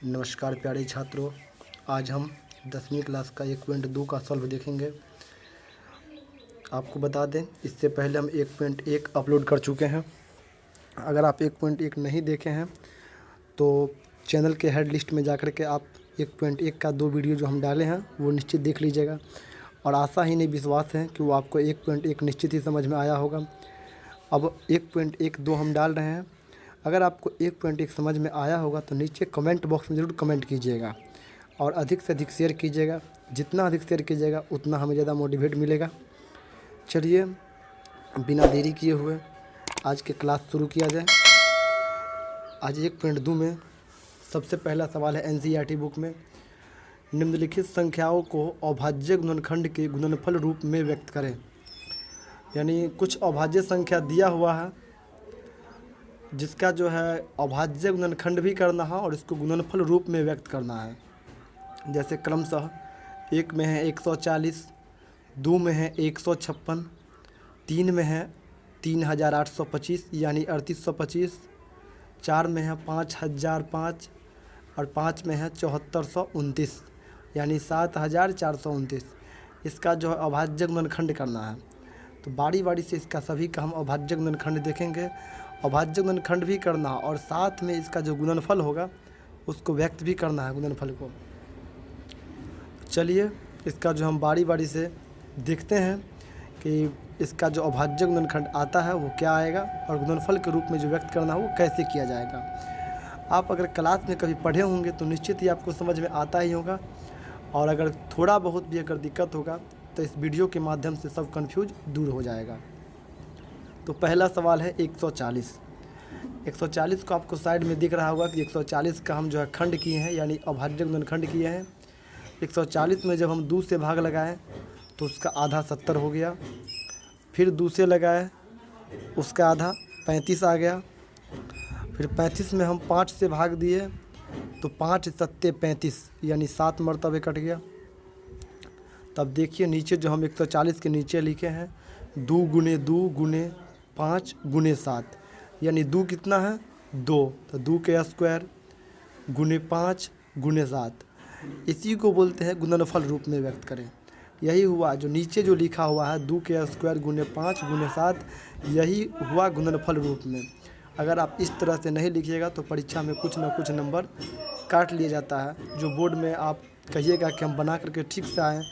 नमस्कार प्यारे छात्रों, आज हम 10वीं क्लास का 1.2 का सॉल्व देखेंगे। आपको बता दें, इससे पहले हम 1.1 अपलोड कर चुके हैं। अगर आप 1.1 नहीं देखे हैं तो चैनल के हेड लिस्ट में जाकर के आप 1.1 का 2 वीडियो जो हम डाले हैं वो निश्चित देख लीजिएगा। और आशा ही नहीं विश्वास है कि वो आपको 1.1 निश्चित ही समझ में आया होगा। अब 1.1 हम डाल रहे हैं। अगर आपको 1.1 समझ में आया होगा तो नीचे कमेंट बॉक्स में ज़रूर कमेंट कीजिएगा और अधिक से अधिक शेयर कीजिएगा। जितना अधिक शेयर कीजिएगा उतना हमें ज़्यादा मोटिवेट मिलेगा। चलिए बिना देरी किए हुए आज के क्लास शुरू किया जाए। आज 1.2 में सबसे पहला सवाल है एनसीईआरटी बुक में, निम्नलिखित संख्याओं को अभाज्य गुणनखंड के गुणनफल रूप में व्यक्त करें। यानी कुछ अभाज्य संख्या दिया हुआ है जिसका जो है अभाज्य गुणनखंड भी करना है और इसको गुणनफल रूप में व्यक्त करना है। जैसे क्रमशः 1 में है 140, 2 में है 156, 3 में है 3825 यानी 3825, 4 में है 5005 और 5 में है 7429 यानी 7429। इसका जो है अभाज्य गुणनखंड करना है। तो बारी बारी से इसका सभी का हम अभाज्य गुणनखंड देखेंगे। अभाज्य गुणनखंड भी करना और साथ में इसका जो गुणनफल होगा उसको व्यक्त भी करना है गुणनफल को। चलिए इसका जो हम बारी बारी से देखते हैं कि इसका जो अभाज्य गुणनखंड आता है वो क्या आएगा और गुणनफल के रूप में जो व्यक्त करना है वो कैसे किया जाएगा। आप अगर क्लास में कभी पढ़े होंगे तो निश्चित ही आपको समझ में आता ही होगा, और अगर थोड़ा बहुत भी अगर दिक्कत होगा तो इस वीडियो के माध्यम से सब कन्फ्यूज दूर हो जाएगा। तो पहला सवाल है 140। 140 को आपको साइड में दिख रहा होगा कि 140 का हम जो है खंड किए हैं यानी अभाज्य गुणनखंड किए हैं। 140 में जब हम 2 से भाग लगाएं तो उसका आधा 70 हो गया। फिर 2 से लगाए उसका आधा 35 आ गया। फिर 35 में हम 5 से भाग दिए तो 5 सत्ते 35 यानी 7 मरतबे कट गया। तब देखिए नीचे जो हम 140 के नीचे लिखे हैं 2 गुने 2 गुने 5 गुने 7 यानी 2 कितना है 2, तो 2 के स्क्वायर गुने 5 गुने 7। इसी को बोलते हैं गुणनफल रूप में व्यक्त करें। यही हुआ जो नीचे जो लिखा हुआ है 2 के स्क्वायर गुने 5 गुने 7, यही हुआ गुणनफल रूप में। अगर आप इस तरह से नहीं लिखिएगा तो परीक्षा में कुछ ना कुछ नंबर काट लिया जाता है। जो बोर्ड में आप कहिएगा कि हम बना करके ठीक से आएँ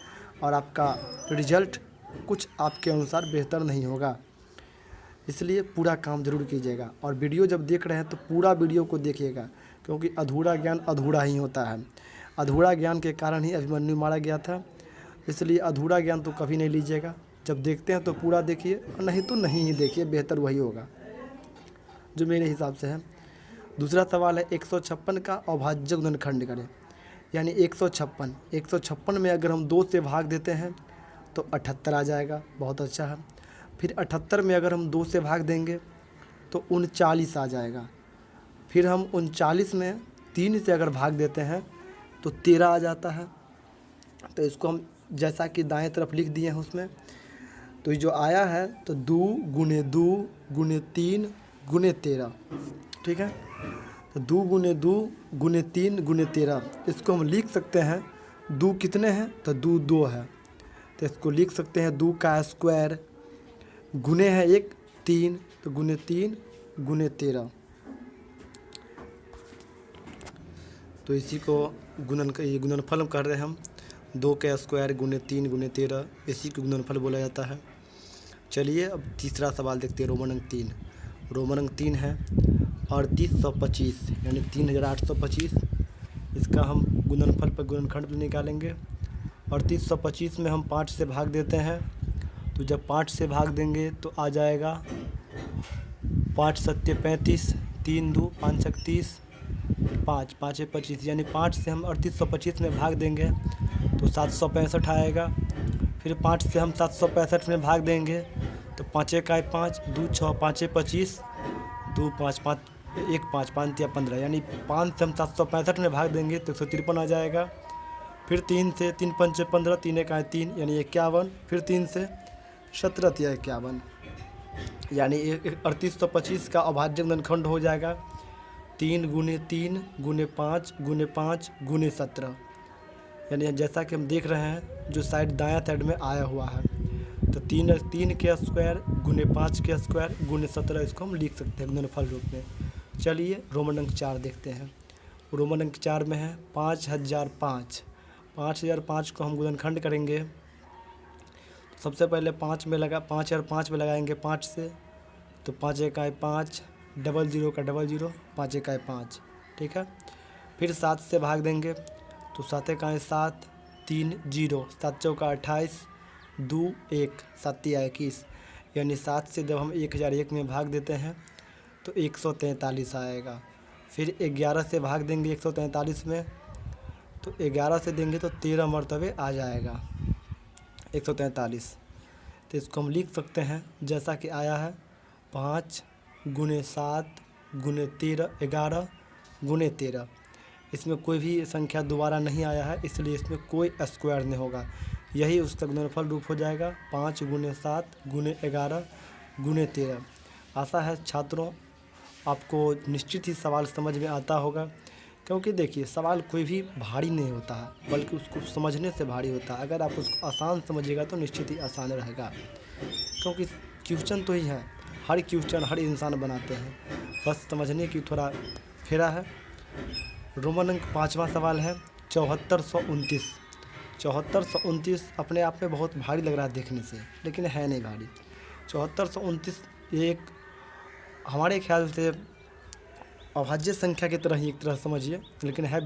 और आपका रिजल्ट कुछ आपके अनुसार बेहतर नहीं होगा। इसलिए पूरा काम ज़रूर कीजिएगा और वीडियो जब देख रहे हैं तो पूरा वीडियो को देखिएगा, क्योंकि अधूरा ज्ञान अधूरा ही होता है। अधूरा ज्ञान के कारण ही अभिमन्यु मारा गया था। इसलिए अधूरा ज्ञान तो कभी नहीं लीजिएगा। जब देखते हैं तो पूरा देखिए और नहीं तो नहीं ही देखिए, बेहतर वही होगा जो मेरे हिसाब से है। दूसरा सवाल है 156 का अभाज्य गुणनखंड करें। यानी 156 में अगर हम 2 से भाग देते हैं तो 78 आ जाएगा, बहुत अच्छा है। फिर 78 में अगर हम 2 से भाग देंगे तो 39 आ जाएगा। फिर हम 39 में 3 से अगर भाग देते हैं तो 13 आ जाता है। तो इसको हम जैसा कि दाएं तरफ लिख दिए हैं उसमें, तो जो आया है तो 2 गुने 2 गुने 3 गुने 13, ठीक है। तो 2 गुने 2 गुने 3 गुने 13 इसको हम लिख सकते हैं। 2 कितने हैं तो 2 है, तो इसको लिख सकते हैं 2 का स्क्वायर गुने है 1 3, तो गुने 3 गुने 13। तो इसी को ये गुणनफल कर रहे हैं हम। 2 का स्क्वायर गुने 3 गुने 13, इसी को गुणनफल बोला जाता है। चलिए अब तीसरा सवाल देखते हैं। रोमन अंक 3। रोमन अंक 3 है 3825 यानी 3825। इसका हम गुणनफल पर गुणनखंड निकालेंगे। 3825 में हम 5 से भाग देते हैं, तो जब 5 से भाग देंगे तो आ जाएगा 5 सत्ते 35, 3 2 5 31, 5 5 25 यानी 5 से हम 3825 में भाग देंगे तो 765 आएगा। फिर 5 से हम 765 में भाग देंगे तो 5 1 5 2 6 5 25 2 5 5 1 5 5 या 15 यानी 5 से हम 765 में भाग देंगे तो 153 आ जाएगा। फिर 3 से 3 5 15 3 1 3 यानी 51। फिर 3 से 17 या 51 यानी 3825 का अभाज्य गुणनखंड हो जाएगा 3 गुने 3 गुने 5 गुने 5 गुने 17, यानी जैसा कि हम देख रहे हैं जो साइड दायां साइड में आया हुआ है, तो 3 के स्क्वायर गुने 5 के स्क्वायर गुने 17, इसको हम लिख सकते हैं गुणनफल रूप में। चलिए रोमन अंक 4 देखते हैं। रोमन अंक 4 में है 5005। 5005 को हम गुणनखंड करेंगे तो सबसे पहले 5 में 5005 में लगाएंगे 5 से, तो 5 एकाई 5, 00 का 00, 5 एकाई 5, ठीक है। फिर 7 से भाग देंगे तो 7 एकाई 7, 3 0, 7 चौका 28, 2 1, 7 तिया 21, यानी 7 से जब हम 1001 में भाग देते हैं तो 143 आएगा। फिर 11 से भाग देंगे 143 में, तो 11 से देंगे तो 13 मरतबे आ जाएगा 143। तो इसको हम लिख सकते हैं जैसा कि आया है 5 गुने 7 गुने 13, 11 गुने 13। इसमें कोई भी संख्या दोबारा नहीं आया है, इसलिए इसमें कोई स्क्वायर नहीं होगा, यही उसका गुणनफल रूप हो जाएगा 5 गुने 7 गुने 11 गुने 13। आशा है छात्रों आपको निश्चित ही सवाल समझ में आता होगा, क्योंकि देखिए सवाल कोई भी भारी नहीं होता है, बल्कि उसको समझने से भारी होता है। अगर आप उसको आसान समझिएगा तो निश्चित ही आसान रहेगा, क्योंकि क्वेश्चन तो ही है, हर क्वेश्चन हर इंसान बनाते हैं, बस समझने की थोड़ा फेरा है। रोमन अंक 5वां सवाल है 7429। 7429 अपने आप में बहुत भारी लग रहा है देखने से, लेकिन है नहीं भारी। 7429 एक हमारे ख्याल से अभाज्य संख्या की तरह ही एक तरह समझिए, लेकिन है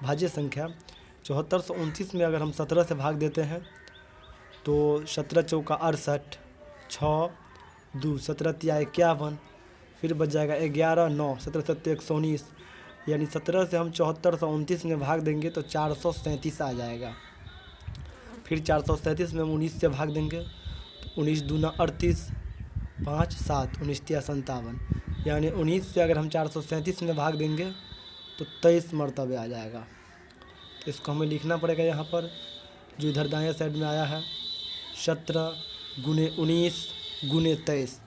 भाज्य संख्या। 7429 में अगर हम 17 से भाग देते हैं तो 17 चौका 68, 6 2, 17 तिया 51, फिर बच जाएगा 11 9, 17 सत्ते 119, यानी 17 से हम 7429 में भाग देंगे तो 437 आ जाएगा। फिर 437 में हम 19 से भाग देंगे तो 19 दूना 38, 5 7, 19 तिया 57, यानी 19 से अगर हम 437 में भाग देंगे तो 23 मरतबे आ जाएगा। तो इसको हमें लिखना पड़ेगा यहाँ पर, जो इधर दाएं साइड में आया है 17 गुने 19 गुने 23,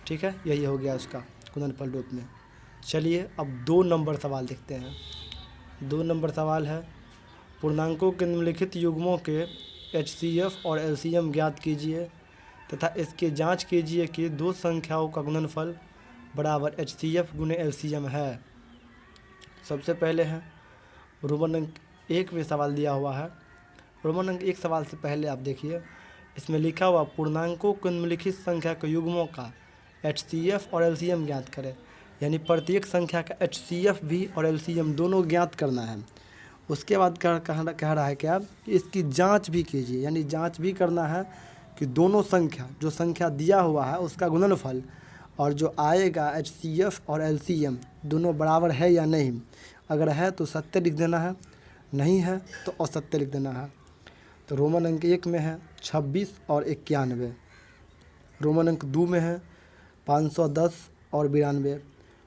ठीक है, यही हो गया उसका गुणनफल रूप में। चलिए अब 2 नंबर सवाल देखते हैं। 2 नंबर सवाल है पूर्णांकों के निम्नलिखित युग्मों के HCF और LCM ज्ञात कीजिए तथा इसकी जांच कीजिए कि 2 संख्याओं का गुणनफल बराबर HCF गुने LCM है। सबसे पहले है रोमन अंक 1 में सवाल दिया हुआ है। रोमन अंक 1 सवाल से पहले आप देखिए, इसमें लिखा हुआ पूर्णांकों के निम्नलिखित संख्या के युग्मों का HCF और LCM ज्ञात करें, यानी प्रत्येक संख्या का HCF भी और LCM दोनों ज्ञात करना है। उसके बाद कह रहा है क्या, इसकी जांच भी कीजिए, यानी जांच भी करना है कि दोनों संख्या, जो संख्या दिया हुआ है उसका गुणनफल और जो आएगा HCF और LCM दोनों बराबर है या नहीं। अगर है तो सत्य लिख देना है, नहीं है तो असत्य लिख देना है। तो रोमन अंक 1 में है 26 और 91, रोमन अंक 2 में है 510 और 92,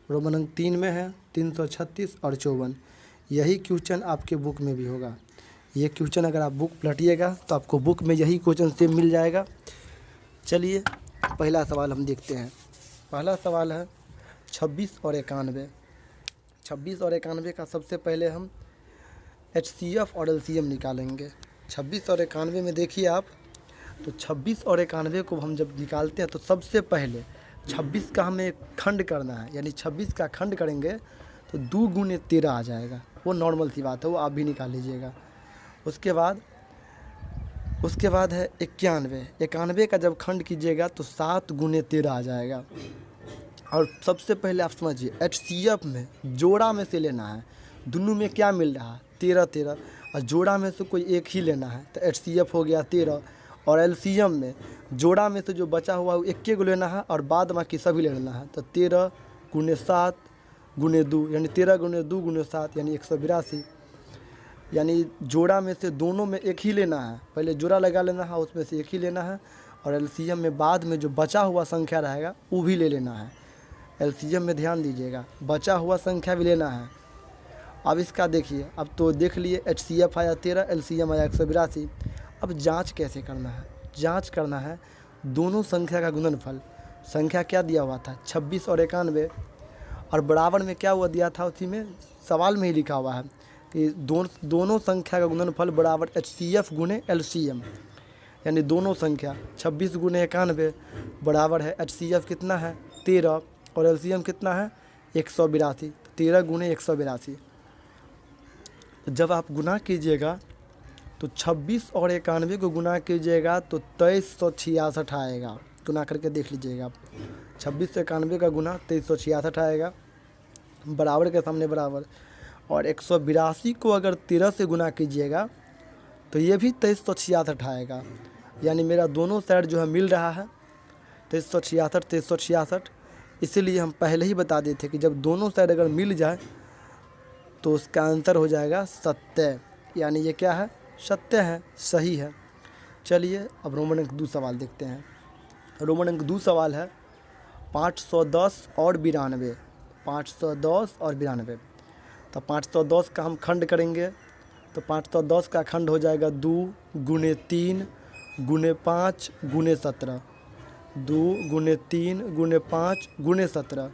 रोमन अंक 3 में है 336 और 54। यही क्वेश्चन आपके बुक में भी होगा। ये क्वेश्चन अगर आप बुक पलटिएगा तो आपको बुक में यही क्वेश्चन सेम मिल जाएगा। चलिए पहला सवाल हम देखते हैं। पहला सवाल है 26 और 91। 26 और 91 का सबसे पहले हम HCF और LCM निकालेंगे। 26 और 91 में देखिए आप, तो 26 और 91 को हम जब निकालते हैं तो सबसे पहले 26 का हमें खंड करना है, यानी 26 का खंड करेंगे तो 2 गुने 13 आ जाएगा। वो नॉर्मल सी बात है, वो आप भी निकाल लीजिएगा। उसके बाद है 91। 91 का जब खंड कीजिएगा तो 7 गुने 13 आ जाएगा। और सबसे पहले आप समझिए HCF में जोड़ा में से लेना है, दोनों में क्या मिल रहा है 13 13, और जोड़ा में से कोई एक ही लेना है तो HCF हो गया 13। और LCM में जोड़ा में से जो बचा हुआ वो एक को लेना है और बाद बाकी सभी ले लेना है, तो 13 गुने 7 गुने 2, यानी 13 गुने 2 गुने 7 यानी 182। यानी जोड़ा में से दोनों में एक ही लेना है, पहले जोड़ा लगा लेना है, उसमें से एक ही लेना है। और LCM में बाद में जो बचा हुआ संख्या रहेगा वो भी ले लेना है। LCM में ध्यान दीजिएगा, बचा हुआ संख्या भी लेना है। अब इसका देखिए, अब तो देख लिए HCF आया 13, LCM आया 182। अब जांच कैसे करना है? जांच करना है दोनों संख्या का गुणनफल। संख्या क्या दिया हुआ था 26 और 91, और बराबर में क्या हुआ दिया था, उसी में सवाल में ही लिखा हुआ है कि दोनों संख्या का गुणनफल बराबर HCF गुने LCM, यानी दोनों संख्या 26 गुने 91 बराबर है HCF कितना है 13 और LCM कितना है 182, 13 गुने 182। जब आप गुना कीजिएगा तो 26 और 91 को गुना कीजिएगा तो 2366 आएगा। गुना करके देख लीजिएगा आप, 26 से 91 का गुना 2366 आएगा, बराबर के सामने बराबर। और 182 को अगर 13 से गुना कीजिएगा तो ये भी 2366 आएगा, यानी मेरा दोनों साइड जो है मिल रहा है 2366। इसीलिए हम पहले ही बता दिए थे कि जब दोनों साइड अगर मिल जाए तो उसका आंसर हो जाएगा सत्य, यानी ये क्या है सत्य है, सही है। चलिए अब रोमन अंक 2 सवाल देखते हैं। रोमन अंक 2 सवाल है 510 और 92, 510 और 92। तो 510 का हम खंड करेंगे तो 510 का खंड हो जाएगा 2 गुने 3 गुने 5 गुने 17, 2 गुने 3 गुने 5 गुने 17,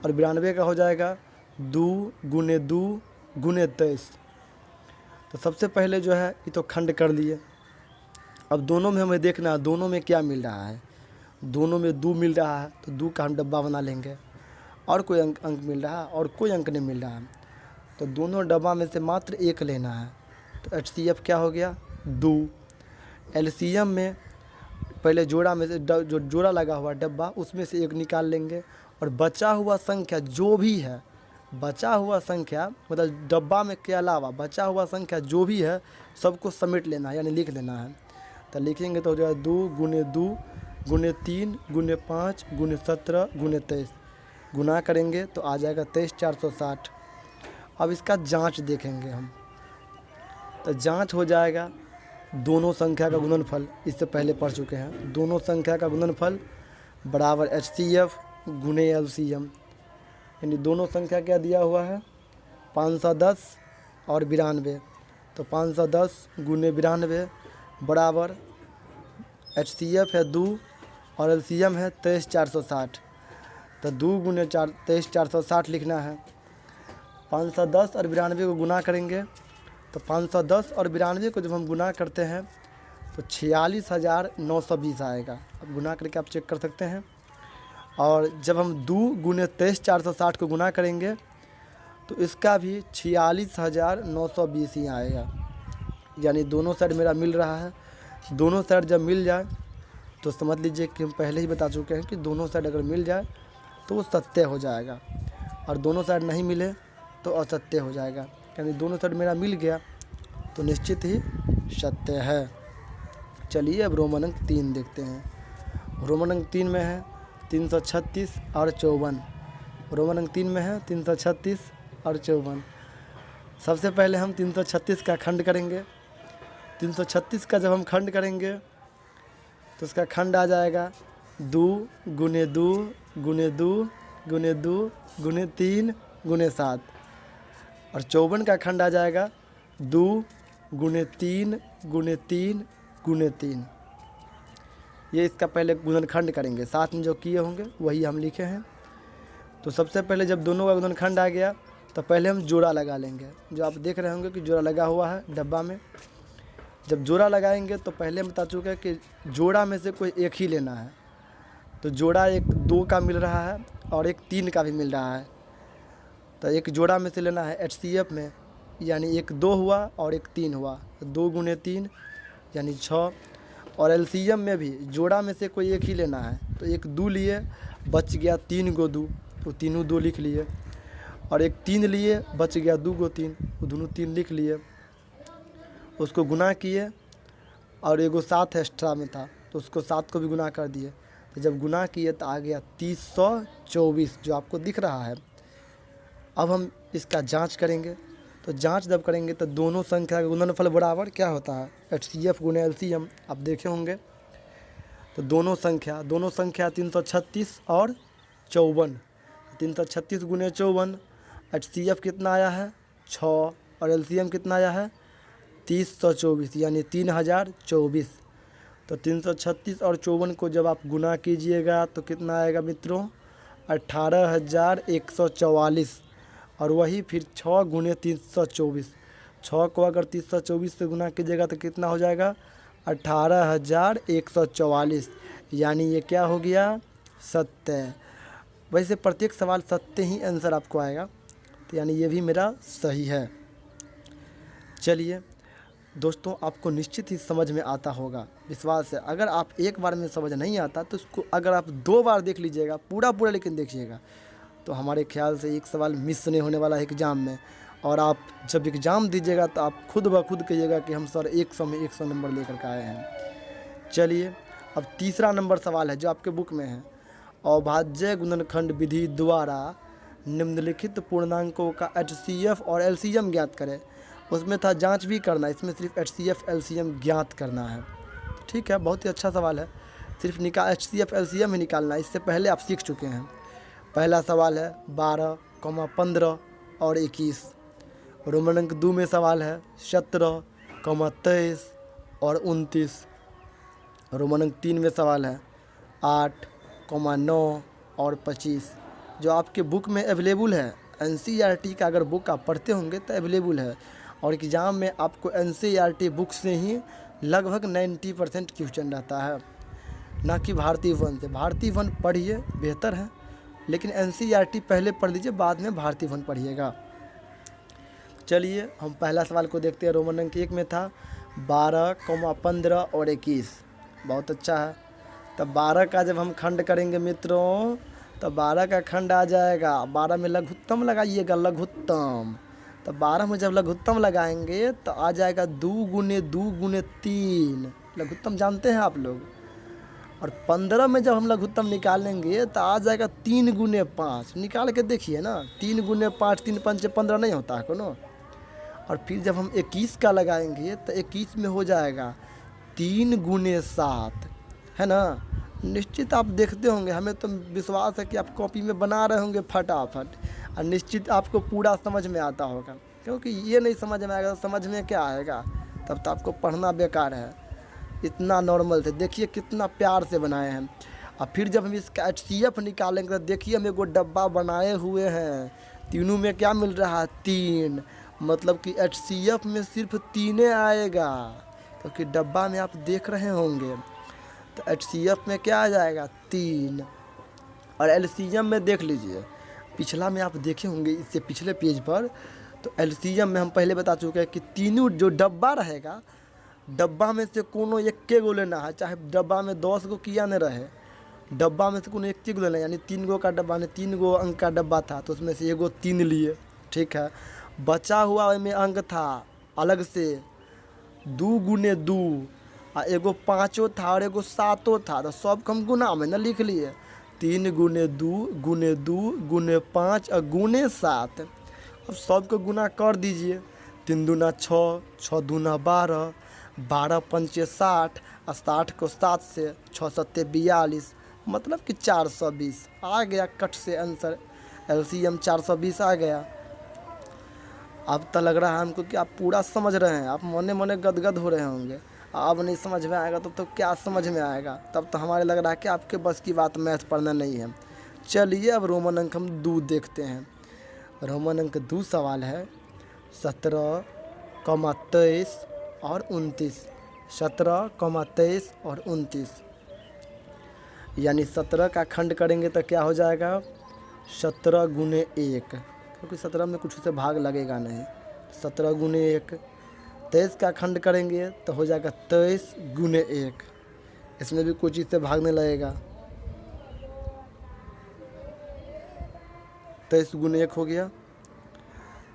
और 92 का हो जाएगा 2 गुने 2 गुने 23। तो सबसे पहले जो है ये तो खंड कर लिए। अब दोनों में हमें देखना है दोनों में क्या मिल रहा है। दोनों में 2 मिल रहा है तो 2 का हम डब्बा बना लेंगे, और कोई अंक मिल रहा है और कोई अंक नहीं मिल रहा है तो दोनों डब्बा में से मात्र 1 लेना है। तो HCF क्या हो गया 2। LCM में पहले जोड़ा में से जो जोड़ा लगा हुआ डब्बा उसमें से 1 निकाल लेंगे, और बचा हुआ संख्या जो भी है, बचा हुआ संख्या मतलब डब्बा में के अलावा बचा हुआ संख्या जो भी है सबको समेट लेना है, यानी लिख लेना है। तो लिखेंगे तो हो जाएगा 2 गुने 2 गुने 3 गुने 5 गुने 17 गुने 23, गुना करेंगे तो आ जाएगा 23460। अब इसका जांच देखेंगे हम, तो जांच हो जाएगा दोनों संख्या का गुणनफल, इससे पहले पढ़ चुके हैं। दोनों संख्या का गुणनफल बराबर HCF गुने LCM, यानी दोनों संख्या क्या दिया हुआ है 510 और 92। तो 510 गुने 92 बराबर HCF है 2 और LCM है 23460। तो 2 गुने 23460 लिखना है। 510 और 92 को गुना करेंगे तो 510 और 92 को जब हम गुना करते हैं तो 46,920 आएगा। अब गुना करके आप चेक कर सकते हैं। और जब हम 2 गुने 23460 को गुना करेंगे तो इसका भी 46,920 ही आएगा, यानी दोनों साइड मेरा मिल रहा है। दोनों साइड जब मिल जाए तो समझ लीजिए कि हम पहले ही बता चुके हैं कि दोनों साइड अगर मिल जाए तो वो सत्य हो जाएगा, और दोनों साइड नहीं मिले तो असत्य हो जाएगा। यानी दोनों साइड मेरा मिल गया तो निश्चित ही सत्य है। चलिए अब रोमन अंक 3 देखते हैं। रोमन अंक 3 में है 336 और 54। रोमन अंक 3 में है 336 और 54। सबसे पहले हम 336 का खंड करेंगे। 336 का जब हम खंड करेंगे तो उसका खंड आ जाएगा 2 गुने 2 गुने 2 गुने 2 गुने 3 गुने 7, और 54 का खंड आ जाएगा 2 गुने 3 गुने 3 गुने 3। ये इसका पहले गुणनखंड करेंगे, साथ में जो किए होंगे वही हम लिखे हैं। तो सबसे पहले जब दोनों का गुणनखंड आ गया तो पहले हम जोड़ा लगा लेंगे। जो आप देख रहे होंगे कि जोड़ा लगा हुआ है डब्बा में। जब जोड़ा लगाएंगे तो पहले हम बता चुके हैं कि जोड़ा में से कोई एक ही लेना है। तो जोड़ा एक 2 का मिल रहा है और एक 3 का भी मिल रहा है, तो एक जोड़ा में से लेना है HCF में, यानी एक 2 हुआ और एक 3 हुआ, 2 गुने 3 यानी 6। और LCM में भी जोड़ा में से कोई एक ही लेना है, तो एक 2 लिए, बच गया 3 गो 2, वो तीनों 2 लिख लिए, और एक 3 लिए, बच गया 2 गो 3, वो दोनों 3 लिख लिए। उसको गुना किए और एगो 7 एक्स्ट्रा में था तो उसको 7 को भी गुना कर दिए। तो जब गुना किए तो आ गया 324 जो आपको दिख रहा है। अब हम इसका जांच करेंगे। तो जांच जब करेंगे तो दोनों संख्या का गुणनफल बराबर क्या होता है HCF गुने LCM, आप देखे होंगे। तो दोनों संख्या 336 और 54, 336 गुने 54, HCF कितना आया है 6 और LCM कितना आया है 324, यानी 3024। तो 336 और 54 को जब आप गुना कीजिएगा तो कितना आएगा मित्रों, 18,144। और वही फिर 6 गुने 324। 6 को अगर 324 से गुना कीजिएगा तो कितना हो जाएगा? 18,144। यानी ये क्या हो गया? सत्य। वैसे प्रत्येक सवाल सत्य ही आंसर आपको आएगा, तो यानी ये भी मेरा सही है। चलिए दोस्तों, आपको निश्चित ही समझ में आता होगा, विश्वास है। अगर आप एक बार में समझ नहीं आता तो उसको अगर आप 2 बार देख लीजिएगा, पूरा लेकिन देखिएगा, तो हमारे ख्याल से एक सवाल मिस नहीं होने वाला है एग्ज़ाम में। और आप जब एग्ज़ाम दीजिएगा तो आप खुद ब खुद कहिएगा कि हम सर 100 में 100 नंबर लेकर के आए हैं। चलिए अब तीसरा नंबर सवाल है जो आपके बुक में है। अभाज्य गुणनखंड विधि द्वारा निम्नलिखित पूर्णांकों का HCF और LCM ज्ञात करें। उसमें था जांच भी करना, इसमें सिर्फ HCF LCM ज्ञात करना है। ठीक है, बहुत ही अच्छा सवाल है। सिर्फ HCF LCM ही निकालना है, इससे पहले आप सीख चुके हैं। पहला सवाल है 12, 15 और 21। रोमन अंक 2 में सवाल है 17, 23 और 29। रोमन अंक 3 में सवाल है 8, 9 और 25। जो आपके बुक में अवेलेबल है, NCERT का अगर बुक आप पढ़ते होंगे तो अवेलेबल है। और एग्ज़ाम में आपको NCERT बुक से ही लगभग 90% क्वेश्चन रहता है, ना कि भारतीय वन से। भारतीय वन पढ़िए, बेहतर है, लेकिन NCERT पहले पढ़ लीजिए, बाद में भारतीय वन पढ़िएगा। चलिए हम पहला सवाल को देखते हैं। रोमन अंक 1 में था 12, 15 और 21। बहुत अच्छा है। तब 12 का जब हम खंड करेंगे मित्रों, तो 12 का खंड आ जाएगा, 12 में लघुत्तम लगाइएगा, लघुत्तम। तो 12 में जब लघुत्तम लगाएंगे तो आ जाएगा 2 गुने 2 गुने 3। लघुत्तम जानते हैं आप लोग। और 15 में जब हम लघुत्तम निकालेंगे तो आ जाएगा 3 गुने 5। निकाल के देखिए ना, 3 गुने 5, 3 5 15 नहीं होता है कोनो। और फिर जब हम 21 का लगाएंगे तो 21 में हो जाएगा 3 गुने 7, है ना। निश्चित आप देखते होंगे, हमें तो विश्वास है कि आप कॉपी में बना रहे होंगे फटाफट, और निश्चित आपको पूरा समझ में आता होगा। क्योंकि ये नहीं समझ में आएगा तो समझ में क्या आएगा? तब तो आपको पढ़ना बेकार है। इतना नॉर्मल थे, देखिए कितना प्यार से बनाए हैं। और फिर जब हम इसका HCF निकालेंगे तो देखिए हम एगो डब्बा बनाए हुए हैं, तीनों में क्या मिल रहा है? 3। मतलब कि HCF में सिर्फ 3 आएगा, क्योंकि डब्बा में आप देख रहे होंगे। तो HCF में क्या आ जाएगा? 3। और LCM में देख लीजिए, पिछला में आप देखे होंगे, इससे पिछले पेज पर। तो LCM में हम पहले बता चुके हैं कि तीनों जो डब्बा रहेगा, डब्बा में से कोनो एक गो लेना है, चाहे डब्बा में 10 गो किया न रहे, डब्बा में से कोनो एक गो लेना है। यानी 3 गो का डब्बा ने 3 गो अंक का डब्बा था, तो उसमें से एगो 3 लिए, ठीक है। बचा हुआ में अंक था अलग से 2 गुने 2, और एगो 5 था और एगो 7 था, तो सब हम गुना में न लिख लिए। 3 गुने 2 गुने 2 गुने 5 और गुने 7। अब सबको गुना कर दीजिए। 3 दूना 6, 6 दूना 12, 12 पंचे 60, और 60 को 7 से 6 सत्ते 42, मतलब कि 420 आ गया कट से आंसर। LCM 420 आ गया। अब तो लग रहा है हमको कि आप पूरा समझ रहे हैं, आप मने मने गदगद हो रहे होंगे। अब नहीं समझ में आएगा तो क्या समझ में आएगा? तब तो हमारे लग रहा है कि आपके बस की बात मैथ पढ़ना नहीं है। चलिए अब रोमन अंक हम 2 देखते हैं। रोमन अंक 2 सवाल है 17, 23 और 29। 17, 23 और 29। यानी 17 का खंड करेंगे तो क्या हो जाएगा? 17 गुने 1, क्योंकि 17 में कुछ से भाग लगेगा नहीं। 17 गुने 1। 23 का खंड करेंगे तो हो जाएगा 23 गुने 1। इसमें भी कोई चीज़ से भागने लगेगा। 23 गुने 1 हो गया।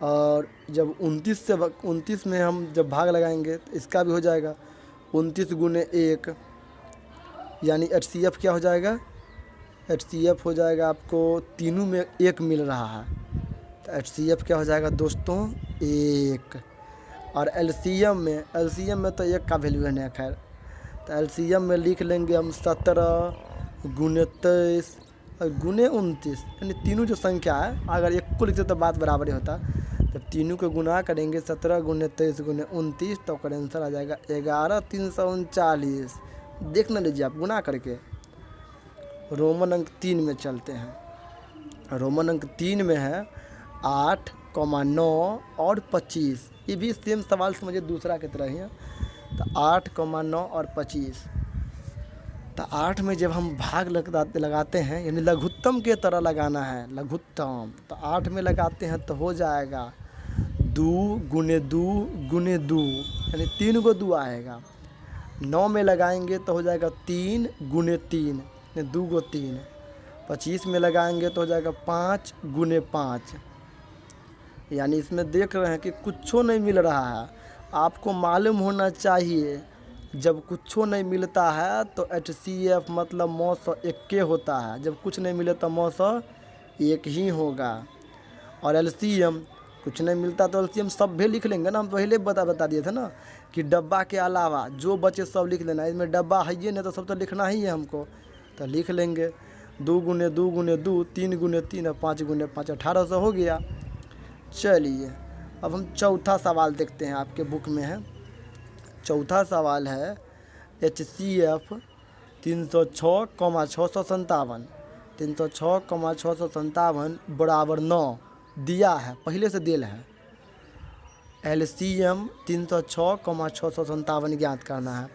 और जब 29 में हम जब भाग लगाएंगे तो इसका भी हो जाएगा 29 गुने 1। यानी HCF क्या हो जाएगा? HCF हो जाएगा आपको तीनों में 1 मिल रहा है, तो HCF क्या हो जाएगा दोस्तों? 1। और LCM में तो 1 का वैल्यू है नहीं, खैर। तो LCM में लिख लेंगे हम 17 गुने 23 और गुने 29। यानी तीनों जो संख्या है, अगर 1 को लिखते तो बात बराबर ही होता। जब तीनों को गुना करेंगे 17 गुने 23 गुने 29, तो आंसर आ जाएगा 11,339। देख न लीजिए आप गुना करके। रोमन अंक 3 में चलते हैं। रोमन अंक 3 में है 8, 9 और 25। ये भी सेम सवाल समझिए दूसरा की तरह ही है। तो 8, 9 और 25। तो 8 में जब हम भाग लगाते हैं, यानी लघुत्तम के तरह लगाना है, लघुत्तम। तो 8 में लगाते हैं तो हो जाएगा 2 गुने 2 गुने 2, यानी 3 को 2 आएगा। 9 में लगाएंगे तो हो जाएगा 3 गुने 3, यानी 2 को 3। 25 में लगाएंगे तो हो जाएगा 5 गुने 5। यानी इसमें देख रहे हैं कि कुछो नहीं मिल रहा है। आपको मालूम होना चाहिए जब कुछो नहीं मिलता है तो HCF मतलब मौसौ एक होता है, जब कुछ नहीं मिले तो मौसौ एक ही होगा। और LCM कुछ नहीं मिलता तो LCM सब भी लिख लेंगे ना, हम पहले बता दिए थे ना कि डब्बा के अलावा जो बचे सब लिख लेना। इसमें डब्बा है ही नहीं तो सब तो लिखना ही है हमको, तो लिख लेंगे 2 गुने 2 गुने 2, 3 गुने 3 और 5 गुने 5, 1800 हो गया। चलिए अब हम चौथा सवाल देखते हैं, आपके बुक में है। चौथा सवाल है HCF 306,657, 306,657 बराबर 9 दिया है, पहले से दिल है। LCM 306,657 ज्ञात करना है।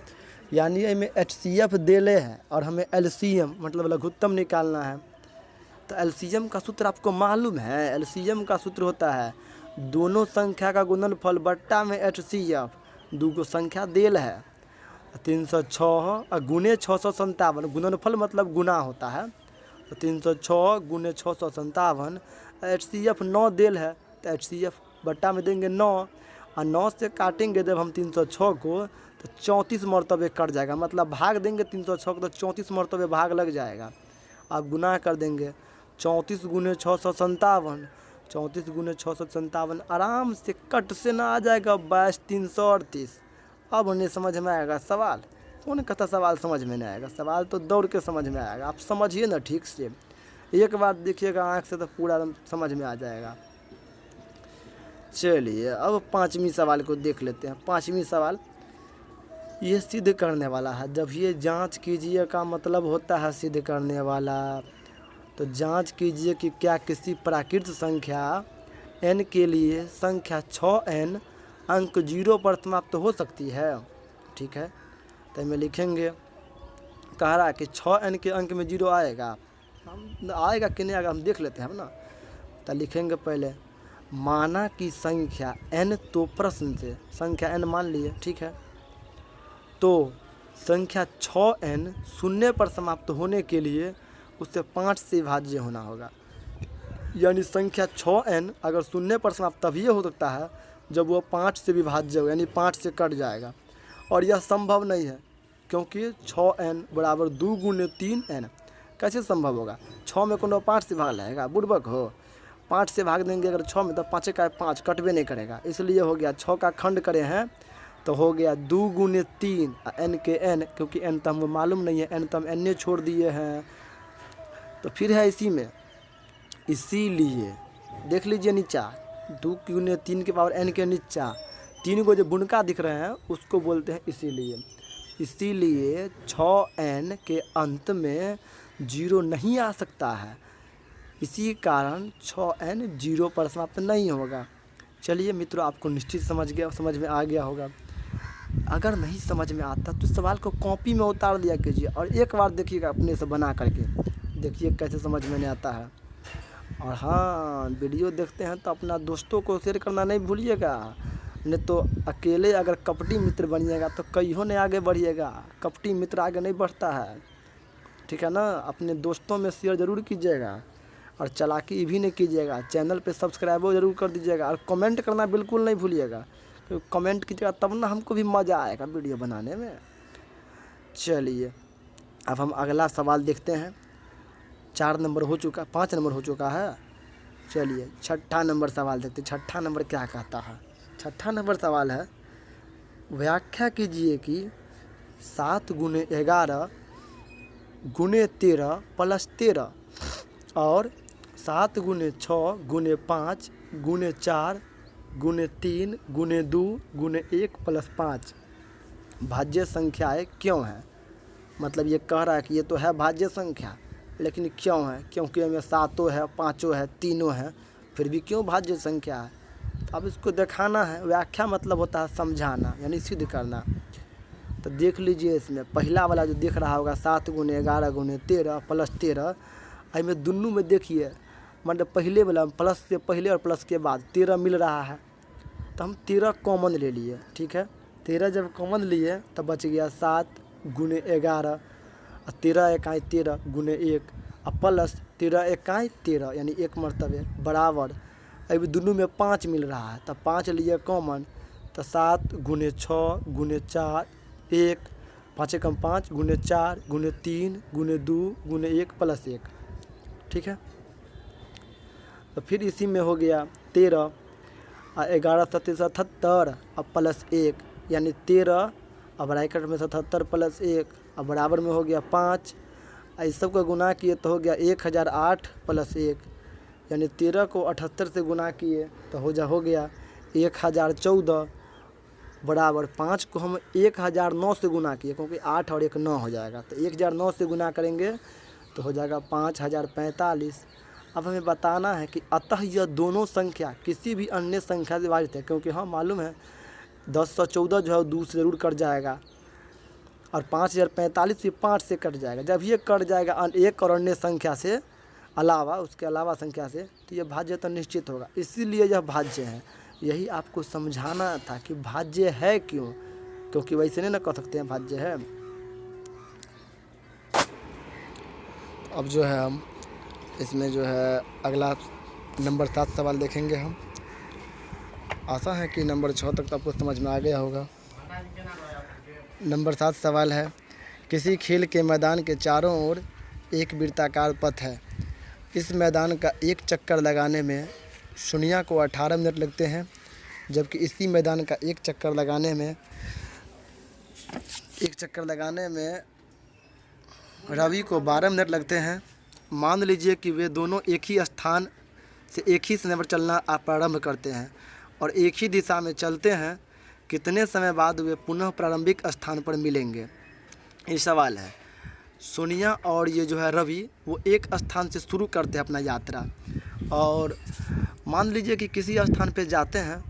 यानी हमें HCF देले है और हमें LCM मतलब लघुत्तम निकालना है। तो LCM का सूत्र आपको मालूम है। LCM का सूत्र होता है दोनों संख्या का गुणनफल बट्टा में HCF। दो को संख्या देल है 306 और गुने 657, गुणनफल मतलब गुना होता है। तो 306 गुने 657, HCF 9 देल है तो HCF बट्टा में देंगे 9, और 9 से काटेंगे जब हम 306 को तो 34 मरतबे कट जाएगा, मतलब भाग देंगे 306 को तो 34 मरतबे भाग लग जाएगा। आप गुना कर देंगे 34 गुने 657, 34 गुने 657 आराम से कट से ना आ जाएगा 22,338। अब उन्हें समझ में आएगा सवाल। कौन कहता सवाल समझ में नहीं आएगा? सवाल तो दौड़ के समझ में आएगा। आप समझिए ना ठीक से, एक बार देखिएगा आँख से तो पूरा समझ में आ जाएगा। चलिए अब 5वीं सवाल को देख लेते हैं। 5वीं सवाल ये सिद्ध करने वाला है। जब ये जांच कीजिए का मतलब होता है सिद्ध करने वाला। तो जांच कीजिए कि क्या किसी प्राकृत संख्या n के लिए संख्या 6n अंक 0 पर समाप्त हो सकती है। ठीक है, तो में लिखेंगे, कह रहा है कि 6n के अंक में 0 आएगा, हम आएगा कि नहीं आएगा हम देख लेते हैं हम ना। तो लिखेंगे पहले माना कि संख्या n, तो प्रश्न से संख्या n मान लिए, ठीक है। तो संख्या 6n शून्य पर समाप्त होने के लिए उससे 5 से विभाज्य होना होगा। यानी संख्या 6n अगर शून्य पर समाप्त तभी हो सकता है जब वो 5 से विभाज्य हो, यानी 5 से कट जाएगा। और यह संभव नहीं है क्योंकि 6n बराबर 2 गुने 3n। कैसे संभव होगा? 6 में कोनो 5 से भाग लाएगा? बुड़बक हो, 5 से भाग देंगे अगर 6 में तो 5 का 5 कटवे नहीं करेगा। इसलिए हो गया 6 का खंड करे हैं तो हो गया 2 गुने 3 n के n, क्योंकि n तो हमको मालूम नहीं है, n तो हम n छोड़ दिए हैं। तो फिर है इसी में, इसीलिए देख लीजिए नीचा 2 गुने 3 के पावर n के नीचा 3 को जो बुनका दिख रहे हैं उसको बोलते हैं इसीलिए। इसीलिए 6n के अंत में 0 नहीं आ सकता है, इसी कारण 6n 0 पर समाप्त नहीं होगा। चलिए मित्रों, आपको निश्चित समझ में आ गया होगा। अगर नहीं समझ में आता तो सवाल को कॉपी में उतार दिया कीजिए और एक बार देखिएगा अपने से बना करके, देखिए कैसे समझ में नहीं आता है। और हाँ, वीडियो देखते हैं तो अपना दोस्तों को शेयर करना नहीं भूलिएगा, नहीं तो अकेले अगर कपटी मित्र बनिएगा तो कईयों ने आगे बढ़िएगा। कपटी मित्र आगे नहीं बढ़ता है, ठीक है ना। अपने दोस्तों में शेयर ज़रूर कीजिएगा और चालाकी भी नहीं कीजिएगा। चैनल पे सब्सक्राइब ज़रूर कर दीजिएगा और कमेंट करना बिल्कुल नहीं भूलिएगा, तो कमेंट कीजिएगा तब ना हमको भी मज़ा आएगा वीडियो बनाने में। चलिए अब हम अगला सवाल देखते हैं। 4 नंबर हो चुका, 5 नंबर हो चुका है। चलिए 6ठा नंबर सवाल देखते हैं। 6ठा नंबर क्या कहता है? 6ठा नंबर सवाल है, व्याख्या कीजिए कि 7 गुने 11 गुने 13 प्लस 13 और 7 गुने 6 गुने 5 गुने 4 गुने 3 गुने 2 गुने 1 प्लस 5 भाज्य संख्याएँ क्यों हैं? मतलब ये कह रहा है कि ये तो है भाज्य संख्या, लेकिन क्यों है? क्योंकि हमें सातों है, पाँचों है, तीनों है, फिर भी क्यों भाज्य संख्या है? तो अब इसको दिखाना है। व्याख्या मतलब होता है समझाना, यानी सिद्ध करना। तो देख लीजिए, इसमें पहला वाला जो दिख रहा होगा 7 गुने 11 गुने 13 प्लस 13, में दोनों में देखिए, मतलब पहले वाला प्लस से पहले और प्लस के बाद 13 मिल रहा है, तो हम 13 कॉमन ले लिए। ठीक है, 13 जब कॉमन लिए तो बच गया 7 गुने 11 और 13 इकाई 13 गुने 1 और प्लस 13 इकाई 13, यानी 1 मरतबे बराबर। अभी दोनों में 5 मिल रहा है, तो 5 लिए कॉमन, तो 7 गुने 6 गुने 4 1, 5 कम 5 गुने 4 गुने 3 गुने 2 गुने 1 प्लस 1। ठीक है, तो फिर इसी में हो गया 13 और 11 सत्ते 77 और प्लस 1, यानी 13 और ब्रैकेट में 77 प्लस 1 और बराबर में हो गया 5। इस सब को गुना किए तो हो गया 1008 प्लस 1, यानी 13 को 78 से गुना किए तो हो गया 1014 बराबर 5 को हम 1009 से गुना किए, क्योंकि 8 और 1 9 हो जाएगा, तो 1009 से गुना करेंगे तो हो जाएगा 5045। अब हमें बताना है कि अतः यह दोनों संख्या किसी भी अन्य संख्या से विभाजित है, क्योंकि हाँ मालूम है 1014 जो है 2 से ज़रूर कट जाएगा और 5045 भी 5 से कट जाएगा। जब ये कट जाएगा एक और अन्य संख्या से अलावा, उसके अलावा संख्या से, तो यह भाज्य तो निश्चित होगा, इसीलिए यह भाज्य है। यही आपको समझाना था कि भाज्य है क्यों, क्योंकि वैसे नहीं ना कह सकते हैं भाज्य है। अब जो है हम इसमें जो है अगला नंबर 7 सवाल देखेंगे हम। आशा है कि नंबर 6 तक तो आपको समझ में आ गया होगा। नंबर 7 सवाल है, किसी खेल के मैदान के चारों ओर एक वृत्ताकार पथ है। इस मैदान का एक चक्कर लगाने में सुनिया को 18 मिनट लगते हैं, जबकि इसी मैदान का एक चक्कर लगाने में रवि को 12 मिनट लगते हैं। मान लीजिए कि वे दोनों एक ही स्थान से एक ही समय पर चलना प्रारंभ करते हैं और एक ही दिशा में चलते हैं। कितने समय बाद वे पुनः प्रारंभिक स्थान पर मिलेंगे? ये सवाल है। सोनिया और ये जो है रवि, वो एक स्थान से शुरू करते हैं अपना यात्रा, और मान लीजिए कि किसी स्थान पे जाते हैं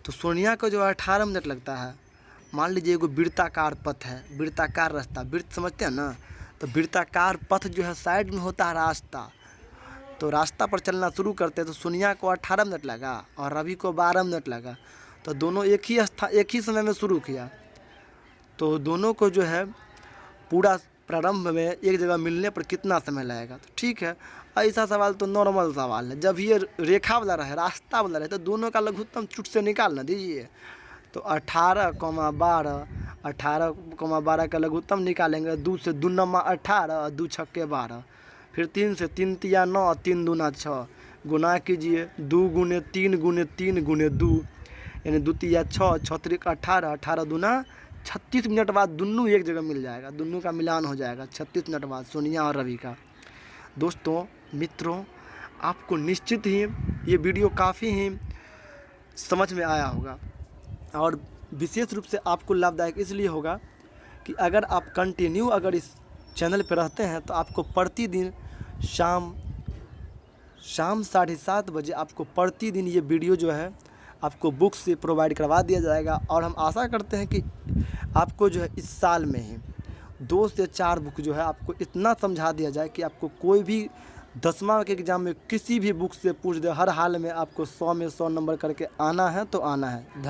तो सोनिया को जो है 18 मिनट लगता है। मान लीजिए एगो वृत्ताकार पथ है, वृत्ताकार रास्ता, वृत्त समझते हैं ना, तो वृत्ताकार पथ जो है साइड में होता है रास्ता, तो रास्ता पर चलना शुरू करते हैं तो सोनिया को 18 मिनट लगा और रवि को 12 मिनट लगा, तो दोनों एक ही समय में शुरू किया, तो दोनों को जो है पूरा प्रारंभ में एक जगह मिलने पर कितना समय लगेगा? तो ठीक है, ऐसा सवाल तो नॉर्मल सवाल है। जब ये रेखा वाला रहे, रास्ता वाला रहे, तो दोनों का लघुत्तम चुट से निकालना दीजिए। तो 18,12 का लघुत्तम निकालेंगे। 2 से 2 नमा 18 और 2 छक्के 12, फिर 3 से 3 तिया 9, 3 दूना 6, गुना कीजिए 2 गुने 3 गुने 3 गुने 2, यानी 2 तिया 6, 6 त्रिक 18, 18 दूना 36 मिनट बाद दोनों एक जगह मिल जाएगा, दोनों का मिलान हो जाएगा 36 मिनट बाद सोनिया और रवि का। दोस्तों मित्रों, आपको निश्चित ही ये वीडियो काफ़ी ही समझ में आया होगा और विशेष रूप से आपको लाभदायक इसलिए होगा कि अगर आप कंटिन्यू अगर इस चैनल पर रहते हैं तो आपको प्रतिदिन शाम 7:30 बजे आपको प्रतिदिन ये वीडियो जो है आपको बुक से प्रोवाइड करवा दिया जाएगा। और हम आशा करते हैं कि आपको जो है इस साल में ही 2 से 4 बुक जो है आपको इतना समझा दिया जाए कि आपको कोई भी 10वां के एग्ज़ाम में किसी भी बुक से पूछ दे, हर हाल में आपको 100 में 100 नंबर करके आना है तो आना है।